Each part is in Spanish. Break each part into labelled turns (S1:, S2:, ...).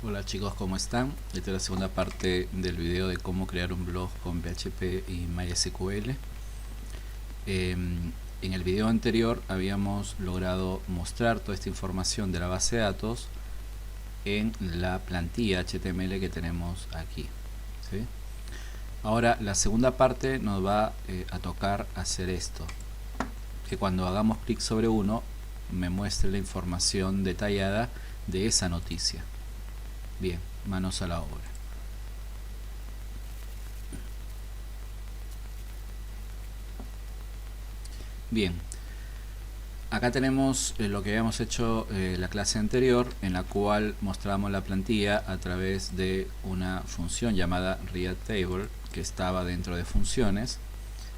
S1: Hola chicos, ¿cómo están? Esta es la segunda parte del video de cómo crear un blog con PHP y MySQL. En el video anterior habíamos logrado mostrar toda esta información de la base de datos en la plantilla HTML que tenemos aquí, ¿sí? Ahora la segunda parte nos va a tocar hacer esto, que cuando hagamos clic sobre uno me muestre la información detallada de esa noticia. Bien, manos a la obra. Bien, acá tenemos lo que habíamos hecho la clase anterior, en la cual mostramos la plantilla a través de una función llamada readTable que estaba dentro de funciones,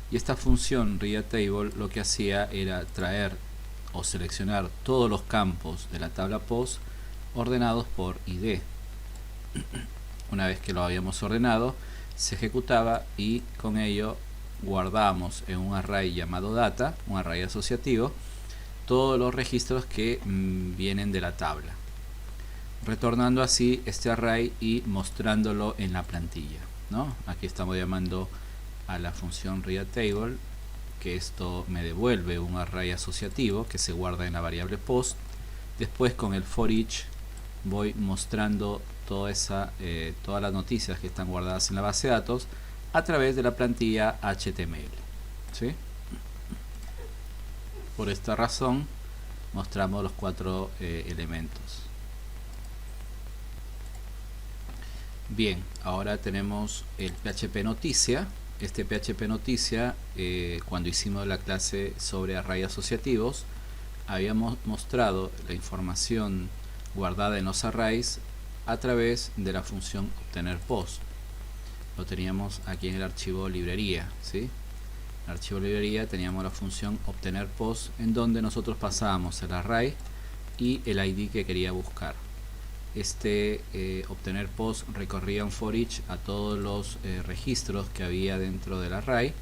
S1: y esta función readTable lo que hacía era traer o seleccionar todos los campos de la tabla post ordenados por ID. Una vez que lo habíamos ordenado, se ejecutaba y con ello guardamos en un array llamado data, un array asociativo, todos los registros que vienen de la tabla, retornando así este array y mostrándolo en la plantilla, ¿no? Aquí estamos llamando a la función readTable, que esto me devuelve un array asociativo que se guarda en la variable post. Después con el for each voy mostrando todas las noticias que están guardadas en la base de datos a través de la plantilla HTML, ¿sí? Por esta razón mostramos los cuatro elementos. Bien, ahora tenemos el PHP noticia. Este PHP noticia, cuando hicimos la clase sobre array asociativos, habíamos mostrado la información guardada en los arrays a través de la función obtener post. Lo teníamos aquí en el archivo librería, ¿sí? En el archivo librería teníamos la función obtener post, en donde nosotros pasábamos el array y el ID que quería buscar. Este obtener post recorría un for each a todos los registros que había dentro del array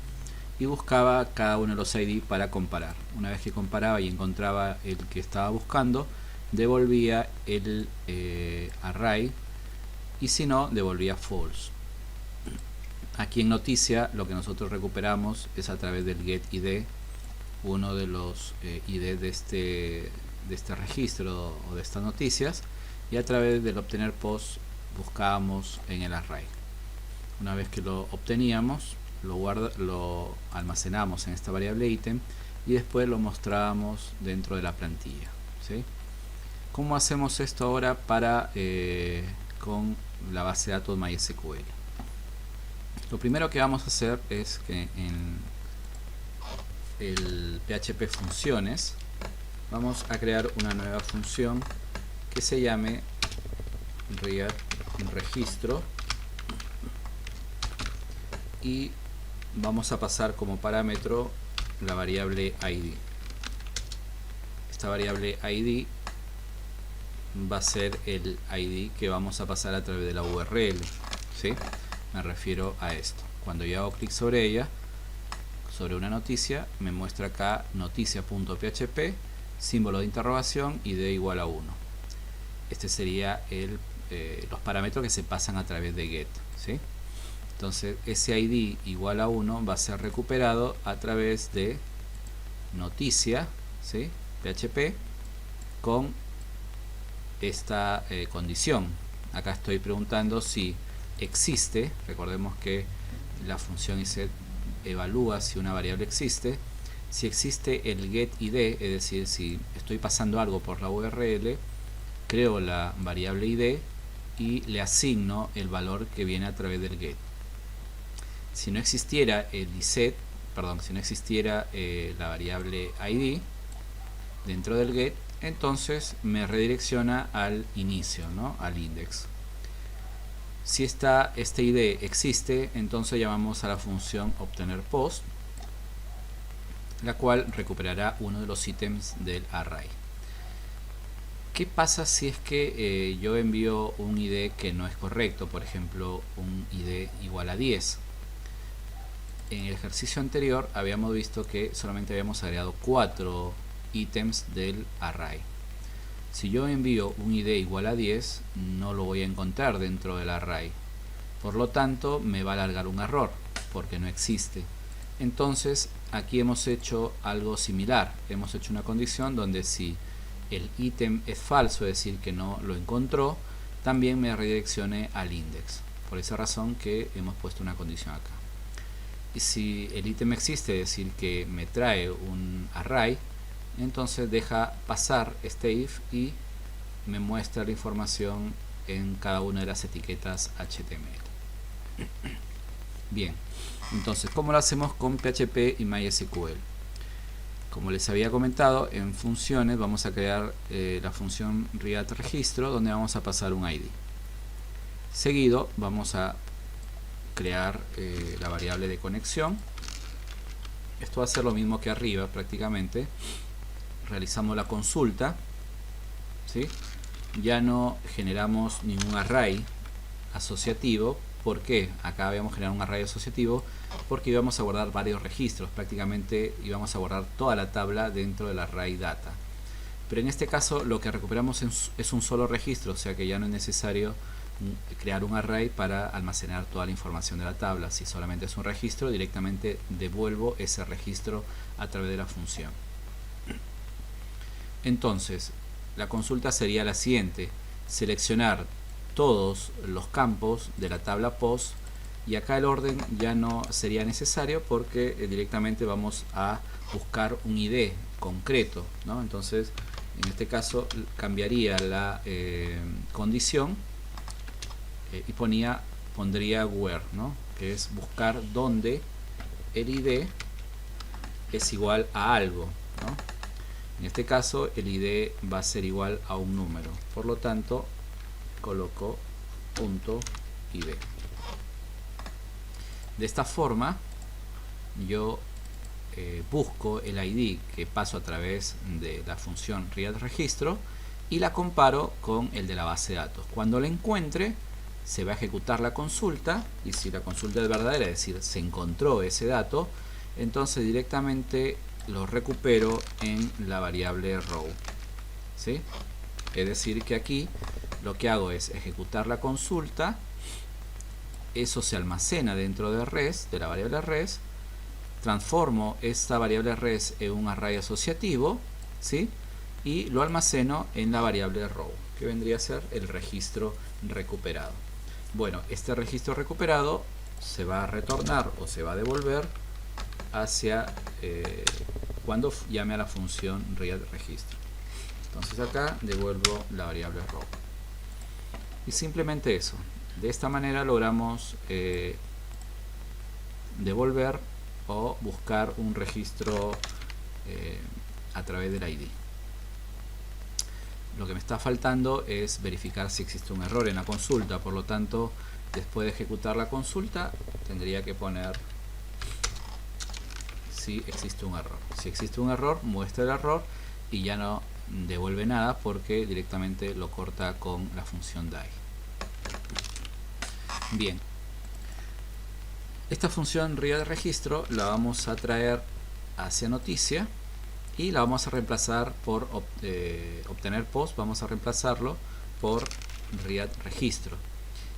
S1: y buscaba cada uno de los ID para comparar. Una vez que comparaba y encontraba el que estaba buscando, devolvía el array, y si no, devolvía false. Aquí en noticia lo que nosotros recuperamos es a través del getID, uno de los ID de este registro o de estas noticias, y a través del obtener post buscábamos en el array. Una vez que lo obteníamos, lo almacenamos en esta variable item y después lo mostrábamos dentro de la plantilla, ¿sí? ¿Cómo hacemos esto ahora con la base de datos MySQL? Lo primero que vamos a hacer es que en el PHP funciones vamos a crear una nueva función que se llame readRegistro, y vamos a pasar como parámetro la variable ID. Esta variable ID va a ser el ID que vamos a pasar a través de la URL, ¿sí? Me refiero a esto. Cuando yo hago clic sobre ella, sobre una noticia, me muestra acá noticia.php, símbolo de interrogación, ID igual a 1. Este sería los parámetros que se pasan a través de get, ¿sí? Entonces ese ID igual a 1 va a ser recuperado a través de noticia, ¿sí? PHP con esta condición. Acá estoy preguntando si existe. Recordemos que la función isEt evalúa si una variable existe. Si existe el getID, es decir, si estoy pasando algo por la URL, creo la variable ID y le asigno el valor que viene a través del get. Si no existiera el isEt, perdón, si no existiera la variable ID dentro del get, entonces me redirecciona al inicio, ¿no? Al index. Si este ID existe, entonces llamamos a la función obtener post, la cual recuperará uno de los ítems del array. ¿Qué pasa si es que yo envío un ID que no es correcto? Por ejemplo, un ID igual a 10. En el ejercicio anterior habíamos visto que solamente habíamos agregado 4 ítems del array. Si yo envío un id igual a 10, no lo voy a encontrar dentro del array. Por lo tanto, me va a largar un error, porque no existe. Entonces, aquí hemos hecho algo similar. Hemos hecho una condición donde si el ítem es falso, es decir, que no lo encontró, también me redireccione al index. Por esa razón que hemos puesto una condición acá. Y si el ítem existe, es decir, que me trae un array, entonces deja pasar este if y me muestra la información en cada una de las etiquetas HTML. Bien, entonces, ¿cómo lo hacemos con PHP y MySQL? Como les había comentado, en funciones vamos a crear la función readRegistro, donde vamos a pasar un ID. Seguido vamos a crear la variable de conexión. Esto va a ser lo mismo que arriba prácticamente. Realizamos la consulta, ¿sí? Ya no generamos ningún array asociativo. ¿Por qué? Acá habíamos generado un array asociativo porque íbamos a guardar varios registros, prácticamente íbamos a guardar toda la tabla dentro del array data. Pero en este caso lo que recuperamos es un solo registro, o sea que ya no es necesario crear un array para almacenar toda la información de la tabla. Si solamente es un registro, directamente devuelvo ese registro a través de la función. Entonces, la consulta sería la siguiente: seleccionar todos los campos de la tabla post, y acá el orden ya no sería necesario porque directamente vamos a buscar un ID concreto, ¿no? Entonces, en este caso cambiaría la condición y pondría where, ¿no? Que es buscar donde el ID es igual a algo, ¿no? En este caso el ID va a ser igual a un número, por lo tanto coloco .id. De esta forma yo busco el ID que paso a través de la función readRegistro y la comparo con el de la base de datos. Cuando la encuentre, se va a ejecutar la consulta, y si la consulta es verdadera, es decir, se encontró ese dato, entonces directamente lo recupero en la variable row, ¿sí? Es decir, que aquí lo que hago es ejecutar la consulta, eso se almacena dentro de res, de la variable res, transformo esta variable res en un array asociativo, ¿sí? Y lo almaceno en la variable row, que vendría a ser el registro recuperado. Bueno, este registro recuperado se va a retornar o se va a devolver hacia cuando llame a la función readRegistro. Entonces acá devuelvo la variable row. Y simplemente eso. De esta manera logramos devolver o buscar un registro a través del ID. Lo que me está faltando es verificar si existe un error en la consulta. Por lo tanto, después de ejecutar la consulta, tendría que poner si existe un error. Si existe un error, muestra el error y ya no devuelve nada porque directamente lo corta con la función die. Bien, esta función readRegistro la vamos a traer hacia noticia y la vamos a reemplazar por obtener post, vamos a reemplazarlo por readRegistro.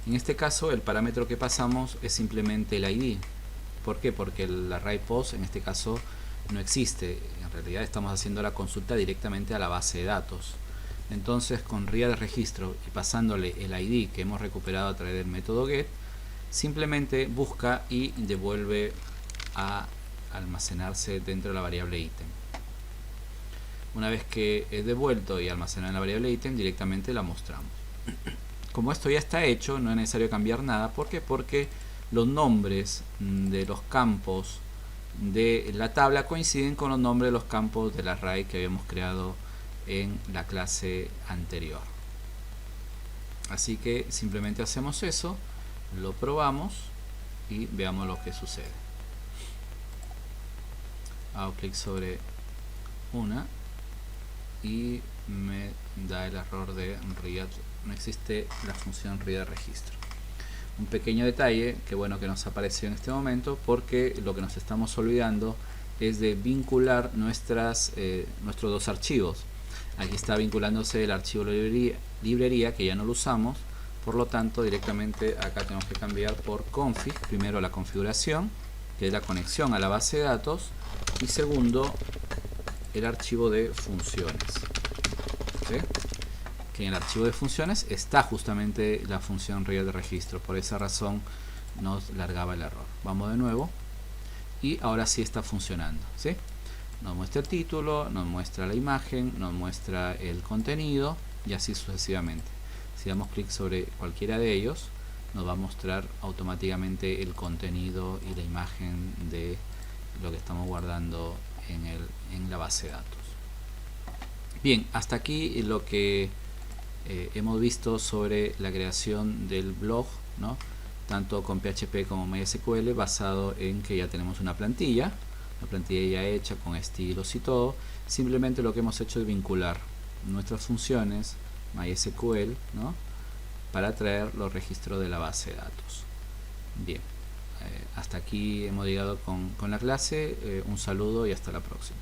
S1: En este caso el parámetro que pasamos es simplemente el ID. ¿Por qué? Porque el array post en este caso no existe. En realidad estamos haciendo la consulta directamente a la base de datos. Entonces, con readRegistro y pasándole el ID que hemos recuperado a través del método get, simplemente busca y devuelve a almacenarse dentro de la variable ítem. Una vez que es devuelto y almacenado en la variable ítem, directamente la mostramos. Como esto ya está hecho, no es necesario cambiar nada. ¿Por qué? Porque los nombres de los campos de la tabla coinciden con los nombres de los campos del array que habíamos creado en la clase anterior. Así que simplemente hacemos eso, lo probamos y veamos lo que sucede. Hago clic sobre una y me da el error de read, no existe la función readRegistro. Un pequeño detalle que bueno que nos apareció en este momento, porque lo que nos estamos olvidando es de vincular nuestros dos archivos. Aquí está vinculándose el archivo librería que ya no lo usamos. Por lo tanto, directamente acá tenemos que cambiar por config. Primero la configuración, que es la conexión a la base de datos. Y segundo, el archivo de funciones. ¿Sí? Que en el archivo de funciones está justamente la función real de registro. Por esa razón nos largaba el error. Vamos de nuevo. Y ahora sí está funcionando. ¿Sí? Nos muestra el título, nos muestra la imagen, nos muestra el contenido y así sucesivamente. Si damos clic sobre cualquiera de ellos, nos va a mostrar automáticamente el contenido y la imagen de lo que estamos guardando en la base de datos. Bien, hasta aquí lo que hemos visto sobre la creación del blog, ¿no? Tanto con PHP como MySQL, basado en que ya tenemos una plantilla ya hecha con estilos y todo. Simplemente lo que hemos hecho es vincular nuestras funciones MySQL, ¿no? Para traer los registros de la base de datos. Bien, hasta aquí hemos llegado con la clase. Un saludo y hasta la próxima.